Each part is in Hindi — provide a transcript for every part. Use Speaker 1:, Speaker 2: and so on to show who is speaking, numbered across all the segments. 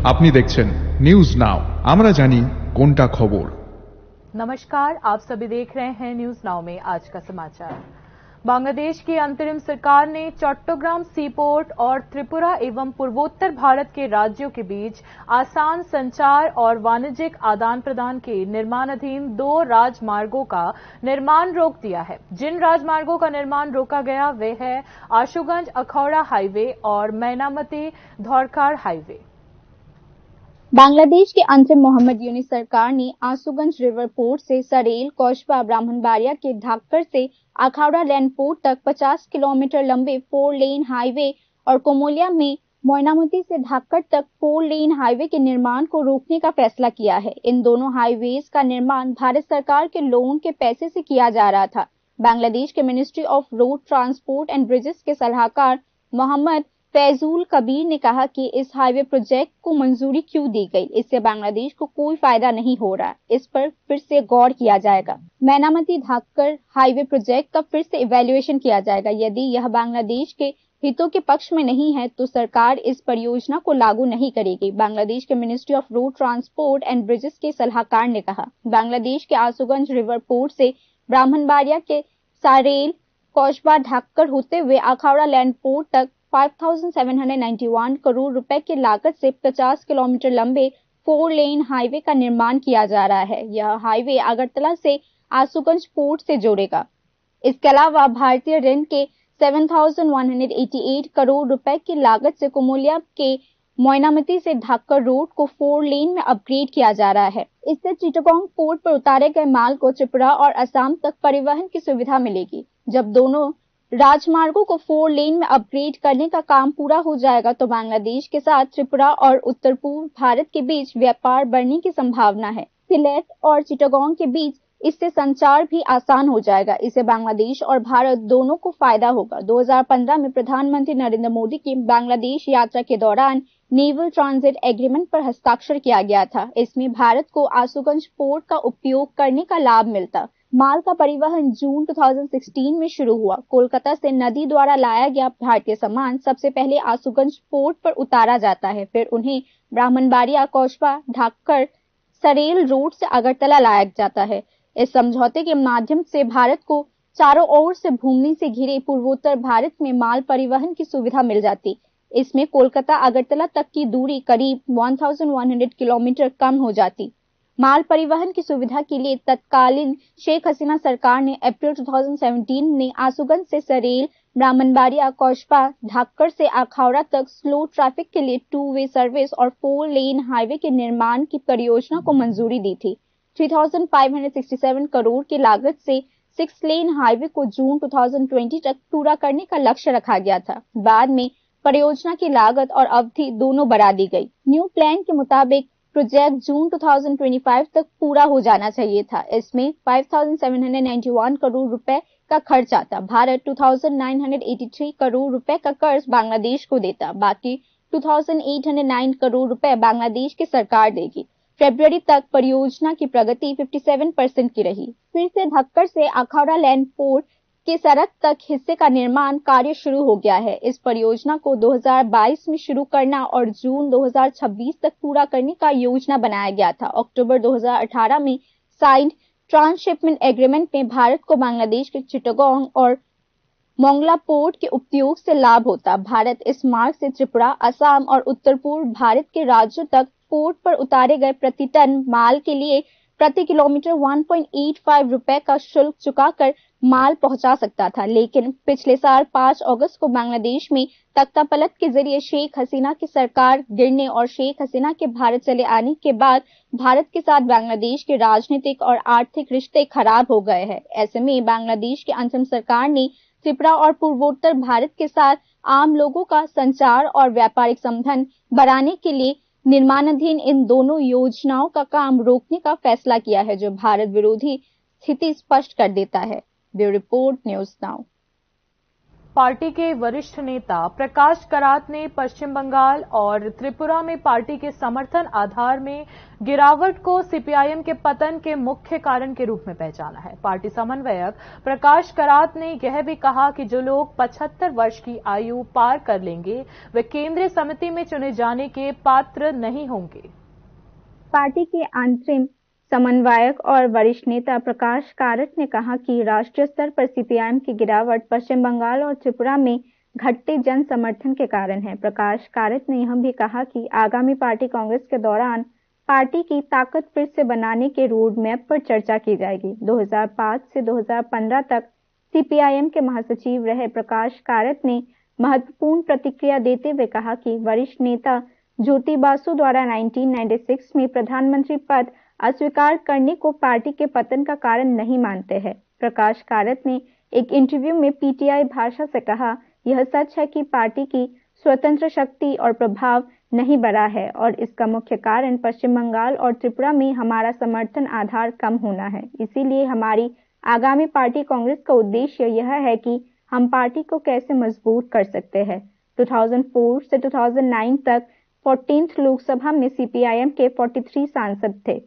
Speaker 1: আপনি দেখছেন নিউজ নাও, আমরা জানি কোনটা খবর।
Speaker 2: नमस्कार, आप सभी देख रहे हैं न्यूज नाउ में आज का समाचार। बांग्लादेश की अंतरिम सरकार ने चट्टग्राम सीपोर्ट और त्रिपुरा एवं पूर्वोत्तर भारत के राज्यों के बीच आसान संचार और वाणिज्यिक आदान प्रदान के निर्माणाधीन 2 राजमार्गों का निर्माण रोक दिया है। जिन राजमार्गों का निर्माण रोका गया वे है आशुगंज अखौड़ा हाईवे और मैनामती धौरकार हाईवे।
Speaker 3: बांग्लादेश के अंतरिम मोहम्मद यूनिस सरकार ने आशुगंज रिवर पोर्ट से सरेल, कौशबा, ब्राह्मणबाड़िया के ढाकर से अखाड़ा लैंड पोर्ट तक 50 किलोमीटर लंबे 4 लेन हाईवे और कोमोलिया में मोयनामती से ढाकर तक 4 लेन हाईवे के निर्माण को रोकने का फैसला किया है। इन दोनों हाईवेज का निर्माण भारत सरकार के लोन के पैसे से किया जा रहा था। बांग्लादेश के ministry of road transport and bridges के सलाहकार मोहम्मद फैजुल कबीर ने कहा कि इस हाईवे प्रोजेक्ट को मंजूरी क्यों दी गई, इससे बांग्लादेश को कोई फायदा नहीं हो रहा, इस पर फिर से गौर किया जाएगा। मैनामती ढाकर हाईवे प्रोजेक्ट का फिर से इवैल्यूएशन किया जाएगा। यदि यह बांग्लादेश के हितों के पक्ष में नहीं है तो सरकार इस परियोजना को लागू नहीं करेगी, बांग्लादेश के ministry of road transport and bridges के सलाहकार ने कहा। बांग्लादेश के आशुगंज रिवर पोर्ट से ब्राह्मणबाड़िया के सारेल, कौशबा, ढाकर होते हुए अखाड़ा लैंड पोर्ट तक 5,791 करोड़ रुपए की लागत से 50 किलोमीटर लंबे 4 लेन हाईवे का निर्माण किया जा रहा है। यह हाईवे अगरतला से आशुगंज पोर्ट से जोड़ेगा। इसके अलावा भारतीय ऋण के 7,188 करोड़ रुपए की लागत से कोमोलिया के मोयनामती से ढाकर रोड को 4 लेन में अपग्रेड किया जा रहा है। इससे चिटागोंग पोर्ट पर उतारे गए माल को त्रिपुरा और असम तक परिवहन की सुविधा मिलेगी। जब दोनों राजमार्गों को 4 लेन में अपग्रेड करने का काम पूरा हो जाएगा तो बांग्लादेश के साथ त्रिपुरा और उत्तर पूर्व भारत के बीच व्यापार बढ़ने की संभावना है। सिलेट और चिटागोंग के बीच इससे संचार भी आसान हो जाएगा। इससे बांग्लादेश और भारत दोनों को फायदा होगा। 2015 में प्रधानमंत्री नरेंद्र मोदी की बांग्लादेश यात्रा के दौरान नेवल ट्रांजिट एग्रीमेंट पर हस्ताक्षर किया गया था। इसमें भारत को आशुगंज पोर्ट का उपयोग करने का लाभ मिलता। माल का परिवहन जून 2016 में शुरू हुआ। कोलकाता से नदी द्वारा लाया गया भारतीय सामान सबसे पहले आशुगंज पोर्ट पर उतारा जाता है, फिर उन्हें ब्राह्मणबाड़िया, कौशबा, ढाकर, सरेल रोड से अगरतला लाया जाता है। इस समझौते के माध्यम से भारत को चारों ओर से भूमि से घिरे पूर्वोत्तर भारत में माल परिवहन की सुविधा मिल जाती। इसमें कोलकाता अगरतला तक की दूरी करीब 1100 किलोमीटर कम हो जाती। माल परिवहन की सुविधा के लिए तत्कालीन शेख हसीना सरकार ने अप्रैल 2017 में आशुगंज से सरेल, ब्राह्मणबाड़िया, कौशबा, ढाकर से अखाड़ा तक स्लो ट्रैफिक के लिए 2 वे सर्विस और 4 लेन हाईवे के निर्माण की परियोजना को मंजूरी दी थी। 3,567 करोड़ की लागत से 6 लेन हाईवे को जून 2020 तक पूरा करने का लक्ष्य रखा गया था। बाद में परियोजना की लागत और अवधि दोनों बढ़ा दी गई। न्यू प्लान के मुताबिक प्रोजेक्ट जून 2025 तक पूरा हो जाना चाहिए था। इसमें 5,791 करोड़ रुपए का खर्च आता। भारत 2,983 करोड़ रुपए का कर्ज बांग्लादेश को देता। बाकी 2,809 करोड़ रुपए बांग्लादेश की सरकार देगी। फरवरी तक परियोजना की प्रगति 57% की रही। फिर से ढक्कर से अखाड़ा लैंड पोर्ट के सड़क तक हिस्से का निर्माण कार्य शुरू हो गया है। इस परियोजना को 2022 में शुरू करना और जून 2026 तक पूरा करने का योजना बनाया गया था। अक्टूबर 2018 में साइंड ट्रांसशिपमेंट एग्रीमेंट में भारत को बांग्लादेश के चिटागोंग और मोंगला पोर्ट के उपयोग से लाभ होता। भारत इस मार्ग से त्रिपुरा, असम और उत्तर पूर्व भारत के राज्यों तक पोर्ट पर उतारे गए प्रति टन माल के लिए प्रति किलोमीटर 1.85 रुपए का शुल्क चुकाकर माल पहुंचा सकता था। लेकिन पिछले साल 5 अगस्त को बांग्लादेश में तख्तापलट के जरिए शेख हसीना की सरकार गिरने और शेख हसीना के भारत चले आने के बाद भारत के साथ बांग्लादेश के राजनीतिक और आर्थिक रिश्ते खराब हो गए हैं। ऐसे में बांग्लादेश की अंतरिम सरकार ने त्रिपुरा और पूर्वोत्तर भारत के साथ आम लोगों का संचार और व्यापारिक संबंध बढ़ाने के लिए निर्माणाधीन इन दोनों योजनाओं का काम रोकने का फैसला किया है, जो भारत विरोधी स्थिति स्पष्ट कर देता है। Bureau report, news now.
Speaker 2: Party के वरिष्ठ नेता प्रकाश करात ने पश्चिम बंगाल और त्रिपुरा में पार्टी के समर्थन आधार में गिरावट को सीपीआईएम के पतन के मुख्य कारण के रूप में पहचाना है। पार्टी समन्वयक प्रकाश करात ने यह भी कहा कि जो लोग 75 वर्ष की आयु पार कर लेंगे वे केंद्रीय समिति में चुने जाने के पात्र नहीं होंगे।
Speaker 3: पार्टी के अंतरिम समन्वयक और वरिष्ठ नेता प्रकाश करात ने कहा कि राष्ट्रीय स्तर पर सीपीआईएम की गिरावट पश्चिम बंगाल और त्रिपुरा में घटते जन समर्थन के कारण है। प्रकाश करात ने यह भी कहा कि आगामी पार्टी कांग्रेस के दौरान पार्टी की ताकत फिर से बनाने के रोड मैप पर चर्चा की जाएगी। 2005 से 2015 तक सीपीआईएम के महासचिव रहे प्रकाश करात ने महत्वपूर्ण प्रतिक्रिया देते हुए कहा कि वरिष्ठ नेता ज्योति बासु द्वारा 1996 में प्रधानमंत्री पद अस्वीकार करने को पार्टी के पतन का कारण नहीं मानते हैं। प्रकाश करात ने एक इंटरव्यू में पीटीआई भाषा से कहा, यह सच है कि पार्टी की स्वतंत्र शक्ति और प्रभाव नहीं बढ़ा है और इसका मुख्य कारण पश्चिम बंगाल और त्रिपुरा में हमारा समर्थन आधार कम होना है। इसीलिए हमारी आगामी पार्टी कांग्रेस का उद्देश्य यह है कि हम पार्टी को कैसे मजबूत कर सकते हैं। 2004 से 2009 तक 14th लोकसभा में सीपीआईएम के 43 सांसद थे।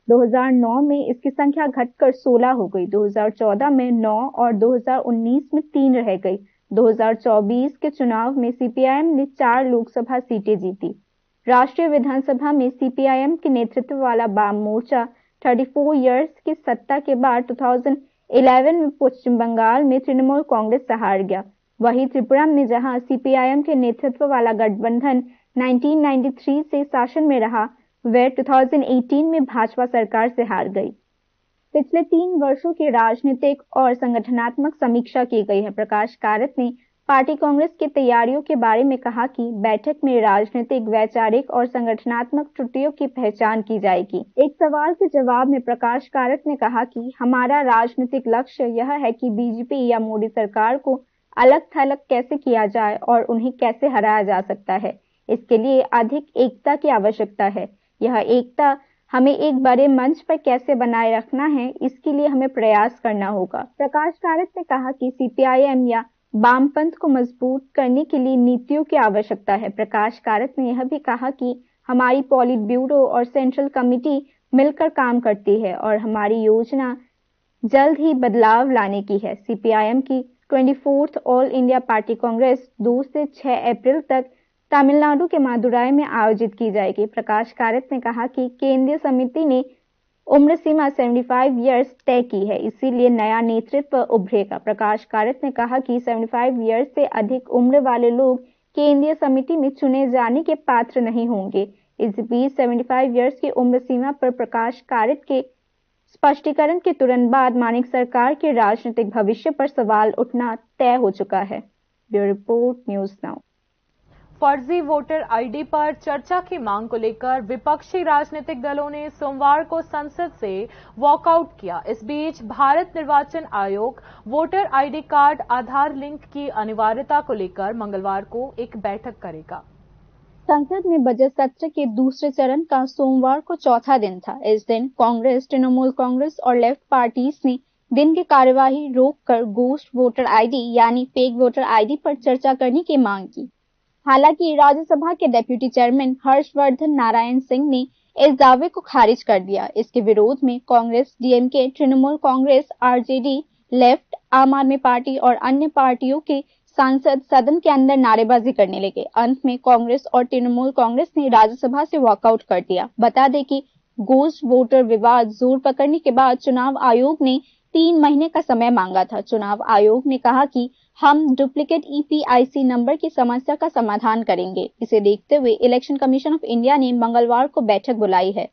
Speaker 3: 2009 में इसकी संख्या घटकर 16 हो गई, 2014 में 9 और 2019 में 3 रह गई। 2024 के चुनाव में सीपीआईएम ने 4 लोकसभा सीटें जीती। राष्ट्रीय विधानसभा में सीपीआईएम के नेतृत्व वाला वाम मोर्चा 34 इयर्स की सत्ता के बाद 2011 में पश्चिम बंगाल में तृणमूल कांग्रेस से हार गया। वहीं त्रिपुरा में जहां सीपीआईएम के नेतृत्व वाला गठबंधन 1993 से शासन में रहा, वह 2018 में भाजपा सरकार से हार गई। पिछले 3 वर्षों की राजनीतिक और संगठनात्मक समीक्षा की गई है। प्रकाश करात ने पार्टी कांग्रेस की तैयारियों के बारे में कहा कि बैठक में राजनीतिक, वैचारिक और संगठनात्मक त्रुटियों की पहचान की जाएगी। एक सवाल के जवाब में प्रकाश करात ने कहा कि हमारा राजनीतिक लक्ष्य यह है कि बीजेपी या मोदी सरकार को अलग थलग कैसे किया जाए और उन्हें कैसे हराया जा सकता है। इसके लिए अधिक एकता की आवश्यकता है। यह एकता हमें एक बड़े मंच पर कैसे बनाए रखना है, इसके लिए हमें प्रयास करना होगा। प्रकाश करात ने कहा कि सीपीआईएम या वामपंथ को मजबूत करने के लिए नीतियों की आवश्यकता है। प्रकाश करात ने यह भी कहा कि हमारी पॉलिट ब्यूरो और सेंट्रल कमेटी मिलकर काम करती है और हमारी योजना जल्द ही बदलाव लाने की है। सीपीआईएम की 24th all India party Congress 2 से 6 अप्रैल तक तमिलनाडु के मदुराई में आयोजित की जाएगी। प्रकाश करात ने कहा कि केंद्रीय समिति ने उम्र सीमा 75 इयर्स तय की है, इसीलिए नया नेतृत्व उभरेगा। प्रकाश करात ने कहा कि 75 इयर्स से अधिक उम्र वाले लोग केंद्रीय समिति में चुने जाने के पात्र नहीं होंगे। इस बीच 75 इयर्स की उम्र सीमा पर प्रकाश करात के स्पष्टीकरण के तुरंत बाद मानिक सरकार के राजनीतिक भविष्य पर सवाल उठना तय हो चुका है। Bureau report, news now.
Speaker 2: फर्जी वोटर आईडी पर चर्चा की मांग को लेकर विपक्षी राजनीतिक दलों ने सोमवार को संसद से वॉकआउट किया। इस बीच भारत निर्वाचन आयोग वोटर आईडी कार्ड आधार लिंक की अनिवार्यता को लेकर मंगलवार को एक बैठक करेगा।
Speaker 3: संसद में बजट सत्र के दूसरे चरण का सोमवार को चौथा दिन था। इस दिन कांग्रेस, तृणमूल कांग्रेस और लेफ्ट पार्टीज ने दिन की कार्यवाही रोककर गोस्ट वोटर आईडी यानी फेक वोटर आईडी पर चर्चा करने की मांग की। हालांकि राज्यसभा के डेप्यूटी चेयरमैन हर्षवर्धन नारायण सिंह ने इस दावे को खारिज कर दिया। इसके विरोध में Congress, DMK, Trinamool Congress, RJD, left, आम आदमी पार्टी और अन्य पार्टियों के सांसद सदन के अंदर नारेबाजी करने लगे। अंत में कांग्रेस और तृणमूल कांग्रेस ने राज्यसभा से वॉकआउट कर दिया। बता दें कि गोस्ट वोटर विवाद जोर पकड़ने के बाद चुनाव आयोग ने 3 महीने का समय मांगा था। चुनाव आयोग ने कहा कि हम डुप्लीकेट ईपीआईसी नंबर की समस्या का समाधान करेंगे। इसे देखते हुए इलेक्शन कमीशन ऑफ इंडिया ने मंगलवार को बैठक बुलाई है।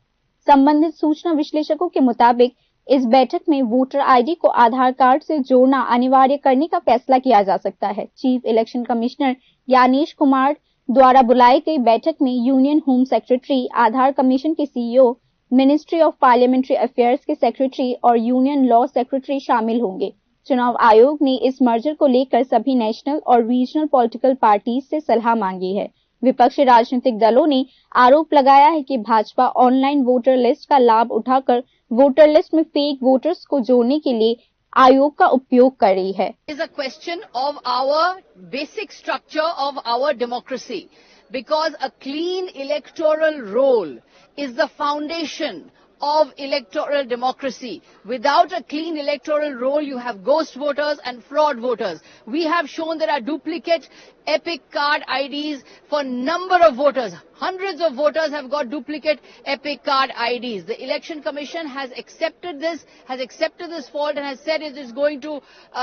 Speaker 3: संबंधित सूचना विश्लेषकों के मुताबिक इस बैठक में वोटर आईडी को आधार कार्ड से जोड़ना अनिवार्य करने का फैसला किया जा सकता है। Chief election commissioner Yanish Kumar द्वारा बुलाई गई बैठक में यूनियन होम सेक्रेटरी, आधार कमीशन के CEO, ministry of parliamentary affairs के सेक्रेटरी और यूनियन लॉ सेक्रेटरी शामिल होंगे। चुनाव आयोग ने इस मर्जर को लेकर सभी नेशनल और रीजनल पॉलिटिकल पार्टीज से सलाह मांगी है। विपक्षी राजनीतिक दलों ने आरोप लगाया है कि भाजपा ऑनलाइन वोटर लिस्ट का लाभ उठाकर वोटर लिस्ट में फेक वोटर्स को जोड़ने के लिए आयोग का उपयोग कर रही है।
Speaker 4: Is a question of our basic structure of our democracy, because a clean electoral roll is the foundation of electoral democracy. Without a clean electoral roll, you have ghost voters and fraud voters. We have shown there are duplicate epic card IDs for number of voters. Hundreds of voters have got duplicate epic card IDs. The Election Commission has accepted this fault and has said it is going to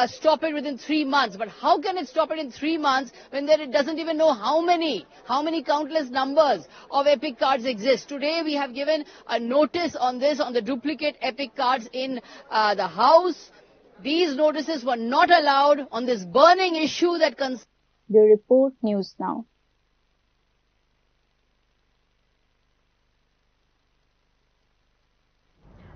Speaker 4: stop it within 3 months. But how can it stop it in 3 months when it doesn't even know how many countless numbers of epic cards exist? Today we have given a notice on this, on the duplicate epic cards in the House. These notices were not allowed on this burning issue that concerns.
Speaker 3: The report News Now.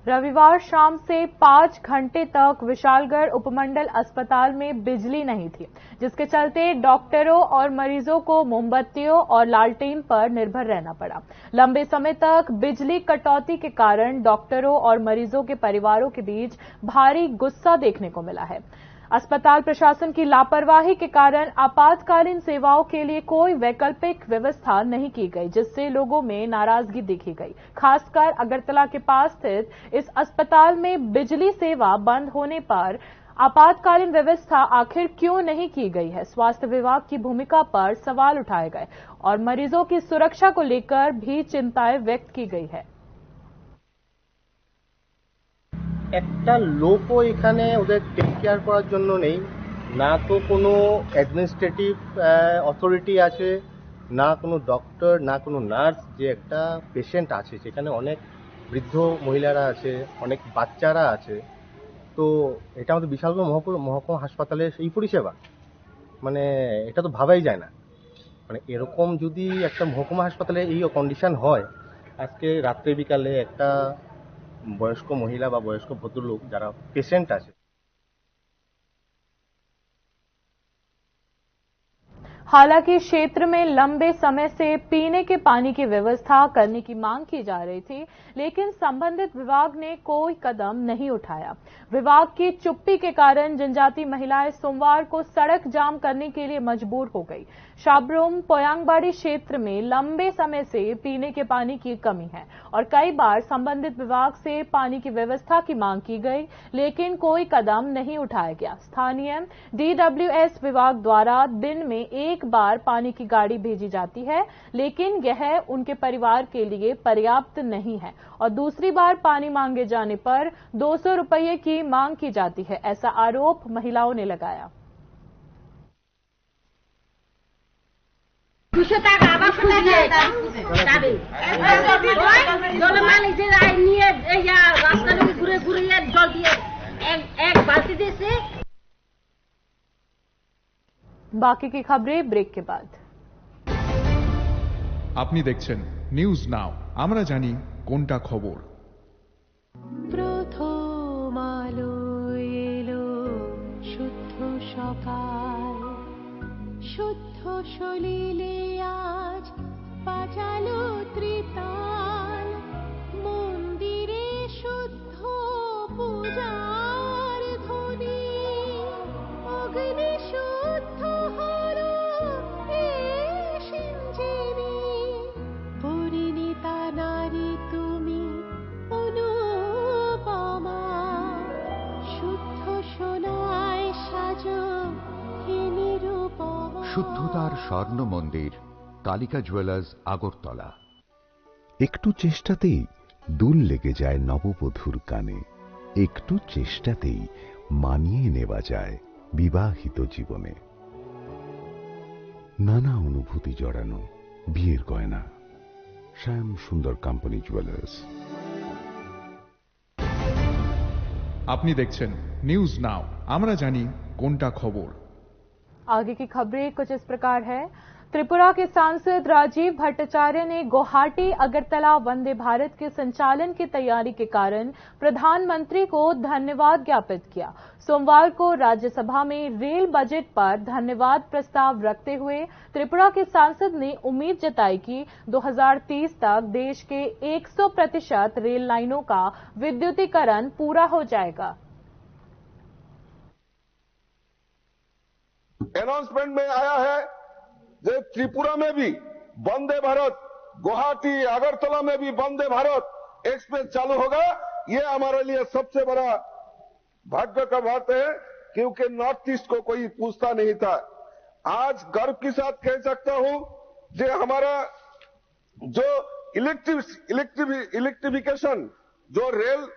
Speaker 2: रविवार शाम से 5 घंटे तक विशालगढ़ उपमंडल अस्पताल में बिजली नहीं थी, जिसके चलते डॉक्टरों और मरीजों को मोमबत्तियों और लालटेन पर निर्भर रहना पड़ा। लंबे समय तक बिजली कटौती के कारण डॉक्टरों और मरीजों के परिवारों के बीच भारी गुस्सा देखने को मिला है। अस्पताल प्रशासन की लापरवाही के कारण आपातकालीन सेवाओं के लिए कोई वैकल्पिक व्यवस्था नहीं की गई, जिससे लोगों में नाराजगी देखी गई। खासकर अगरतला के पास स्थित इस अस्पताल में बिजली सेवा बंद होने पर आपातकालीन व्यवस्था आखिर क्यों नहीं की गई है, स्वास्थ्य विभाग की भूमिका पर सवाल उठाए गए और मरीजों की सुरक्षा को लेकर भी चिंताएं व्यक्त की गई है।
Speaker 5: একটা লোকও এখানে ওদের টেক কেয়ার করার জন্য নেই, না তো কোনো অ্যাডমিনিস্ট্রেটিভ অথরিটি আছে, না কোনো ডক্টর, না কোনো নার্স, যে একটা পেশেন্ট আছে সেখানে অনেক বৃদ্ধ মহিলারা আছে, অনেক বাচ্চারা আছে। তো এটা আমাদের বিশালগড় মহকুমা হাসপাতালের এই পরিষেবা, মানে এটা তো ভাবাই যায় না। মানে এরকম যদি একটা মহকুমা হাসপাতালে এই কন্ডিশন হয়, আজকে রাত্রে বিকালে একটা বয়স্ক মহিলা বা বয়স্ক ভদ্রলোক যারা পেশেন্ট আছে।
Speaker 2: हालांकि क्षेत्र में लंबे समय से पीने के पानी की व्यवस्था करने की मांग की जा रही थी, लेकिन संबंधित विभाग ने कोई कदम नहीं उठाया। विभाग की चुप्पी के कारण जनजातीय महिलाएं सोमवार को सड़क जाम करने के लिए मजबूर हो गई। शाबरूम पोयांगबाड़ी क्षेत्र में लंबे समय से पीने के पानी की कमी है और कई बार संबंधित विभाग से पानी की व्यवस्था की मांग की गई, लेकिन कोई कदम नहीं उठाया गया। स्थानीय DWS विभाग द्वारा दिन में एक बार पानी की गाड़ी भेजी जाती है, लेकिन यह उनके परिवार के लिए पर्याप्त नहीं है और दूसरी बार पानी मांगे जाने पर 200 रुपये की मांग की जाती है, ऐसा आरोप महिलाओं ने लगाया। बाकी की खबरें ब्रेक के बाद।
Speaker 1: আপনি দেখছেন নিউজ নাও, আমরা জানি কোনটা খবর।
Speaker 6: প্রথম আলো এলো শুদ্ধ সকাল, শুদ্ধ সলিলে আজ বাজালো ত্রিতাল, মন্দিরে শুদ্ধ পূজার ধ্বনি, অগ্নি শুদ্ধ হর এ সিঞ্জিনী, পরিণীতা নারী তুমি অনুপমা, শুদ্ধ সোনায় সাজো হে নিরুপমা।
Speaker 7: শুদ্ধতার স্বর্ণ মন্দির, কালিকা জুয়েলার্স, আগরতলা।
Speaker 8: একটু চেষ্টাতেই দুল লেগে যায় নববধূর কানে, একটু চেষ্টাতেই মানিয়ে নেওয়া যায় বিবাহিত জীবনে। নানা অনুভূতি জড়ানো বিয়ের গয়না, শ্যাম সুন্দর কোম্পানি জুয়েলার্স।
Speaker 1: আপনি দেখছেন নিউজ নাও, আমরা জানি কোনটা খবর।
Speaker 2: आगे की खबरें कुछ इस प्रकार है। त्रिपुरा के सांसद राजीव भट्टाचार्य ने गुवाहाटी अगरतला वंदे भारत के संचालन की तैयारी के कारण प्रधानमंत्री को धन्यवाद ज्ञापित किया। सोमवार को राज्यसभा में रेल बजट पर धन्यवाद प्रस्ताव रखते हुए त्रिपुरा के सांसद ने उम्मीद जताई कि 2030 तक देश के 100% रेल लाइनों का विद्युतीकरण पूरा हो जाएगा।
Speaker 9: अनाउंसमेंट में आया है कि त्रिपुरा में भी वंदे भारत, गुवाहाटी अगरतला में भी वंदे भारत एक्सप्रेस चालू होगा। ये हमारे लिए सबसे बड़ा भाग्य का बात है, क्योंकि नॉर्थ ईस्ट को कोई पूछता नहीं था। आज गर्व के साथ कह सकता हूं कि हमारा जो इलेक्ट्रिफिकेशन, जो रेल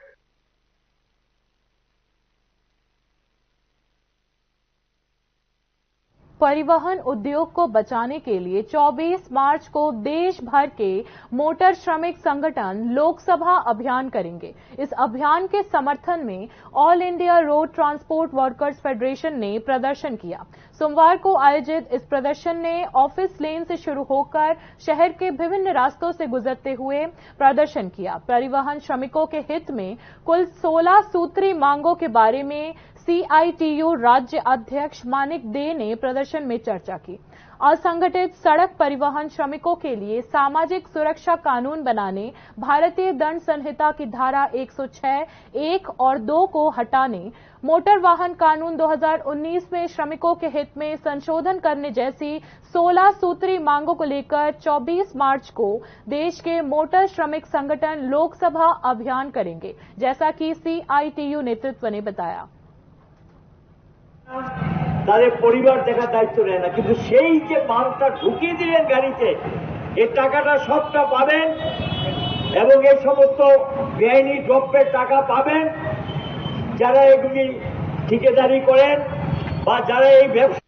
Speaker 2: परिवहन उद्योग को बचाने के लिए 24 मार्च को देश भर के मोटर श्रमिक संगठन लोकसभा अभियान करेंगे। इस अभियान के समर्थन में all India road transport workers federation ने प्रदर्शन किया। सोमवार को आयोजित इस प्रदर्शन ने ऑफिस लेन से शुरू होकर शहर के विभिन्न रास्तों से गुजरते हुए प्रदर्शन किया। परिवहन श्रमिकों के हित में कुल 16 सूत्री मांगों के बारे में CITU राज्य अध्यक्ष मानिक दे ने प्रदर्शन में चर्चा की। असंगठित सड़क परिवहन श्रमिकों के लिए सामाजिक सुरक्षा कानून बनाने, भारतीय दंड संहिता की धारा 106, 1 और 2 को हटाने, मोटर वाहन कानून 2019 में श्रमिकों के हित में संशोधन करने जैसी 16 सूत्री मांगों को लेकर 24 मार्च को देश के मोटर श्रमिक संगठन लोकसभा अभियान करेंगे, जैसा कि CITU नेतृत्व ने बताया।
Speaker 10: তাদের পরিবার দেখার দায়িত্ব নেয় না, কিন্তু সেই যে মালটা ঢুকিয়ে দিলেন গাড়িতে, এই টাকাটা সবটা পাবেন এবং এই সমস্ত বেআইনি দ্রব্যের টাকা পাবেন যারা এগুলি ঠিকাদারি করেন বা যারা এই ব্যবসা।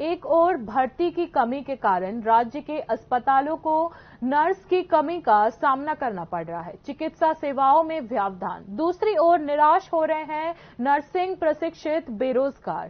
Speaker 2: एक ओर भर्ती की कमी के कारण राज्य के अस्पतालों को नर्स की कमी का सामना करना पड़ रहा है, चिकित्सा सेवाओं में व्यवधान। दूसरी ओर निराश हो रहे हैं नर्सिंग प्रशिक्षित बेरोजगार।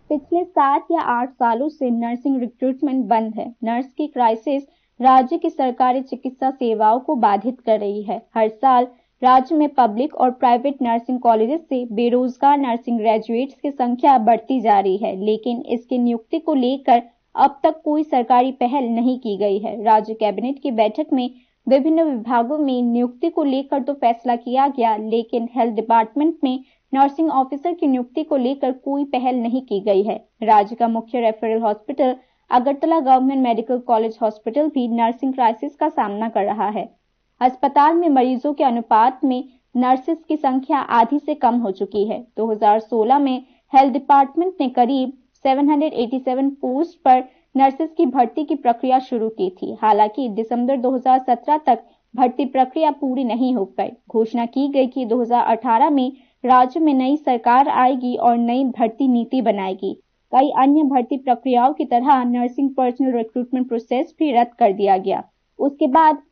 Speaker 3: पिछले 7 या 8 सालों से नर्सिंग रिक्रूटमेंट बंद है। नर्स की क्राइसिस राज्य की सरकारी चिकित्सा सेवाओं को बाधित कर रही है। हर साल राज्य में पब्लिक और प्राइवेट नर्सिंग कॉलेजेस से बेरोजगार नर्सिंग ग्रेजुएट्स की संख्या बढ़ती जा रही है, लेकिन इसकी नियुक्ति को लेकर अब तक कोई सरकारी पहल नहीं की गई है। राज्य कैबिनेट की बैठक में विभिन्न विभागों में नियुक्ति को लेकर तो फैसला किया गया, लेकिन हेल्थ डिपार्टमेंट में नर्सिंग ऑफिसर की नियुक्ति को लेकर कोई पहल नहीं की गई है। राज्य का मुख्य referral hospital Agartala government medical college hospital भी नर्सिंग क्राइसिस का सामना कर रहा है। अस्पताल में मरीजों के अनुपात में नर्सेस की संख्या आधी से कम हो चुकी है। 2016 में हेल्थ डिपार्टमेंट ने करीब 787 पोस्ट पर नर्सेस की भर्ती की प्रक्रिया शुरू की थी। हालांकि दिसंबर 2017 तक भर्ती प्रक्रिया पूरी नहीं हो पाई। घोषणा की गई कि 2018 में राज्य में नई सरकार आएगी और नई भर्ती नीति बनाएगी। कई अन्य भर्ती प्रक्रियाओं की तरह नर्सिंग पर्सनल रिक्रूटमेंट प्रोसेस भी रद्द कर दिया गया। उसके बाद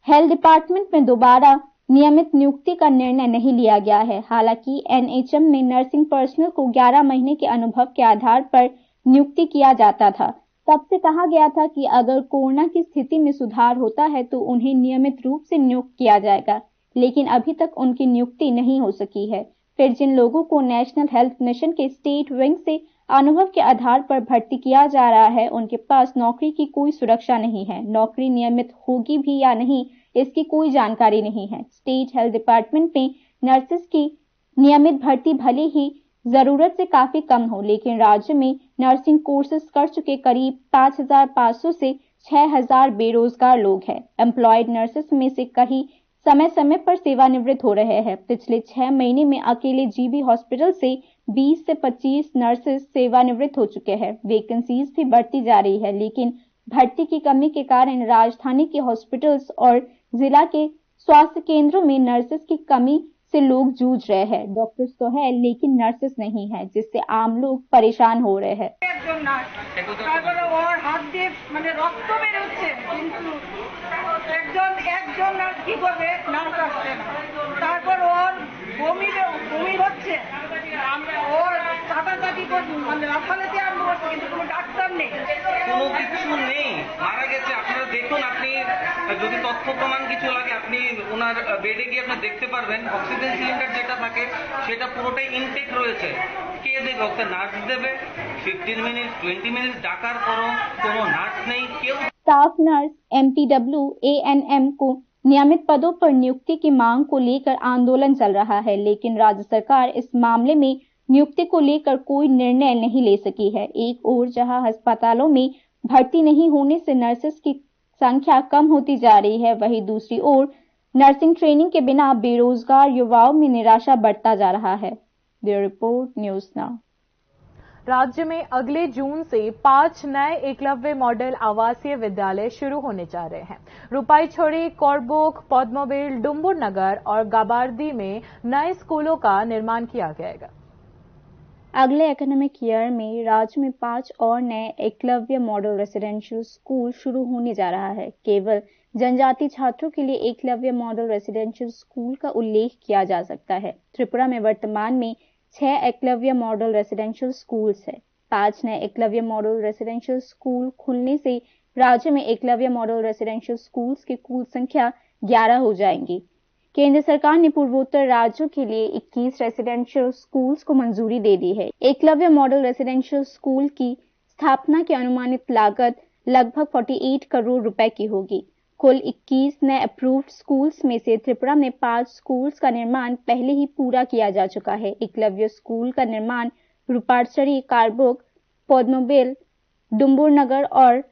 Speaker 3: हेल्थ डिपार्टमेंट में दोबारा नियमित नियुक्ति का निर्णय नहीं लिया गया है। हालांकि NHM में नर्सिंग पर्सनल को 11 महीने के अनुभव के आधार पर नियुक्ति किया जाता था। तब से कहा गया था कि अगर कोरोना की स्थिति में सुधार होता है तो उन्हें नियमित रूप से नियुक्त किया जाएगा, लेकिन अभी तक उनकी नियुक्ति नहीं हो सकी है। फिर जिन लोगों को नेशनल हेल्थ मिशन के स्टेट विंग से अनुभव के आधार पर भर्ती किया जा रहा है, उनके पास नौकरी की कोई सुरक्षा नहीं है। नौकरी नियमित होगी भी या नहीं, इसकी कोई जानकारी नहीं है। स्टेट हेल्थ डिपार्टमेंट में नर्सेस की नियमित भर्ती भले ही जरूरत से काफी कम हो, लेकिन राज्य में नर्सिंग कोर्सेज कर चुके करीब 5,500 से 6,000 बेरोजगार लोग हैं। एम्प्लॉयड नर्सेस में से कई समय समय पर सेवानिवृत्त हो रहे हैं। पिछले 6 महीने में अकेले GB हॉस्पिटल से 20 से 25 नर्सेस सेवानिवृत्त हो चुके हैं। वैकेंसीज भी बढ़ती जा रही है, लेकिन भर्ती की कमी के कारण राजधानी के हॉस्पिटल्स और जिला के स्वास्थ्य केंद्रों में नर्सेस की कमी से लोग जूझ रहे हैं। डॉक्टर्स तो है लेकिन नर्सेस नहीं है, जिससे आम लोग परेशान हो रहे हैं।
Speaker 11: মারা গেছে, আপনারা দেখুন, আপনি যদি তথ্য প্রমাণ কিছু লাগে আপনি ওনার বেডে গিয়ে আপনি দেখতে পারবেন অক্সিজেন সিলিন্ডার যেটা থাকে সেটা পুরোটাই ইনটেক রয়েছে। কে দেবে? ওকে নার্স দেবে। 15 মিনিট 20 মিনিট ডাকার পরও কোনো নার্স নেই, কেউ।
Speaker 3: स्टाफ नर्स MPW ANM को नियमित पदों पर नियुक्ति की मांग को लेकर आंदोलन चल रहा है, लेकिन राज्य सरकार इस मामले में नियुक्ति को लेकर कोई निर्णय नहीं ले सकी है। एक ओर जहां अस्पतालों में भर्ती नहीं होने से नर्सेस की संख्या कम होती जा रही है, वहीं दूसरी ओर नर्सिंग ट्रेनिंग के बिना बेरोजगार युवाओं में निराशा बढ़ता जा रहा है। Bureau report, news now.
Speaker 2: राज्य में अगले जून से 5 नए एकलव्य मॉडल आवासीय विद्यालय शुरू होने जा रहे हैं। रूपाईछोड़ी, कोरबोक, पद्मोबिल, डुम्बुर नगर और गाबार्दी में नए स्कूलों का निर्माण किया जाएगा।
Speaker 3: अगले एकेडमिक ईयर में राज्य में 5 और नए एकलव्य मॉडल रेसिडेंशियल स्कूल शुरू होने जा रहा है। केवल जनजाति छात्रों के लिए एकलव्य मॉडल रेसिडेंशियल स्कूल का उल्लेख किया जा सकता है। त्रिपुरा में वर्तमान में 6 एकलव्य मॉडल रेसिडेंशियल स्कूल्स है। 5 नए एकलव्य मॉडल रेसिडेंशियल स्कूल खुलने से राज्य में एकलव्य मॉडल रेसिडेंशियल स्कूल्स की कुल संख्या 11 हो जाएंगी। केंद्र सरकार ने पूर्वोत्तर राज्यों के लिए 21 रेसिडेंशियल स्कूल्स को मंजूरी दे दी है। एकलव्य मॉडल रेसिडेंशियल स्कूल की स्थापना की अनुमानित लागत लगभग 48 करोड़ रुपए की होगी। कुल 21 नए अप्रूव्ड स्कूल्स में से त्रिपुरा में 5 स्कूल्स का निर्माण पहले ही पूरा किया जा चुका है। एकलव्य स्कूल का निर्माण रूपाईछोड़ी, कारबोक, पद्मोबिल, डुम्बुर नगर और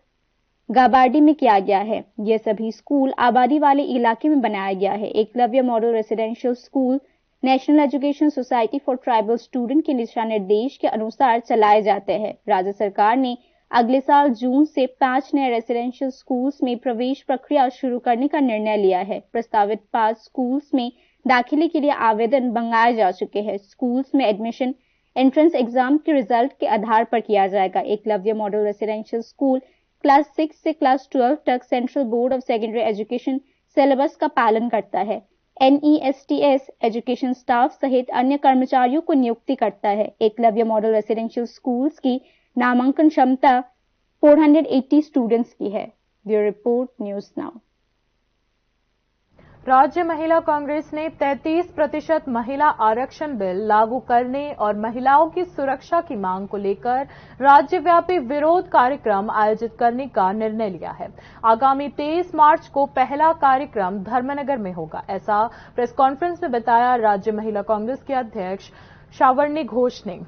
Speaker 3: गाबार्डी में किया गया है। ये सभी स्कूल आबादी वाले इलाके में बनाया गया है। Eklavya model residential school national education society for tribal student के दिशा निर्देश के अनुसार चलाए जाते हैं। राज्य सरकार ने अगले साल जून से 5 नए रेसिडेंशियल स्कूल्स में प्रवेश प्रक्रिया शुरू करने का निर्णय लिया है। प्रस्तावित 5 स्कूल्स में दाखिले के लिए आवेदन मंगाए जा चुके हैं। स्कूल्स में एडमिशन एंट्रेंस एग्जाम के रिजल्ट के आधार पर किया जाएगा। Eklavya model residential school class 6 से क्लास 12 तक central board of secondary education syllabus का पालन करता है। NESTS एजुकेशन स्टाफ सहित अन्य कर्मचारियों को नियुक्ति करता है। एकलव्य मॉडल रेसिडेंशियल स्कूल्स की नामांकन क्षमता 480 स्टूडेंट्स की है। Bureau report, news now.
Speaker 2: राज्य महिला कांग्रेस ने 33% महिला आरक्षण बिल लागू करने और महिलाओं की सुरक्षा की मांग को लेकर राज्यव्यापी विरोध कार्यक्रम आयोजित करने का निर्णय लिया है। आगामी 23 मार्च को पहला कार्यक्रम धर्मनगर में होगा। ऐसा प्रेस कॉन्फ्रेंस में बताया राज्य महिला कांग्रेस के अध्यक्ष शावरनी घोष ने।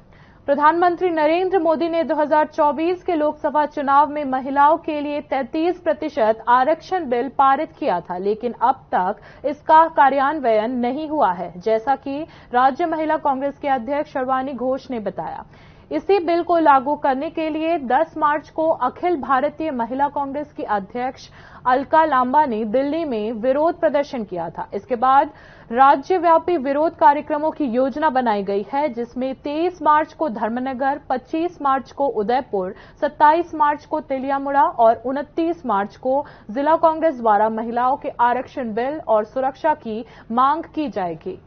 Speaker 2: प्रधानमंत्री नरेंद्र मोदी ने 2024 के लोकसभा चुनाव में महिलाओं के लिए 33% आरक्षण बिल पारित किया था, लेकिन अब तक इसका कार्यान्वयन नहीं हुआ है, जैसा कि राज्य महिला कांग्रेस के अध्यक्ष शावरनी घोष ने बताया। इसी बिल को लागू करने के लिए 10 मार्च को अखिल भारतीय महिला कांग्रेस की अध्यक्ष अलका लांबा ने दिल्ली में विरोध प्रदर्शन किया था। इसके बाद राज्यव्यापी विरोध कार्यक्रमों की योजना बनाई गई है, जिसमें 23 मार्च को धर्मनगर, 25 मार्च को उदयपुर, 27 मार्च को तेलियामुड़ा और 29 मार्च को जिला कांग्रेस द्वारा महिलाओं के आरक्षण बिल और सुरक्षा की मांग की जाएगी।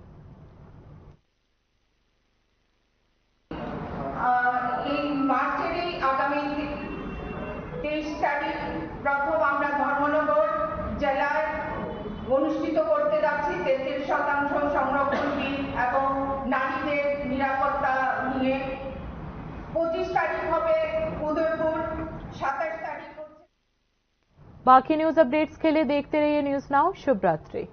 Speaker 12: এই মার্চেরই আগামী 23 তারিখ প্রথম আমরা ধর্মনগর জেলায় অনুষ্ঠিত করতে যাচ্ছি 33% সংরক্ষণ বিল এবং নারীদের নিরাপত্তা নিয়ে। 25 তারিখ হবে উদয়পুর, 27 तारीख।
Speaker 2: बाकी न्यूज अपडेट्स के लिए देखते रहिए न्यूज़ नाउ। शुभ रात्रि।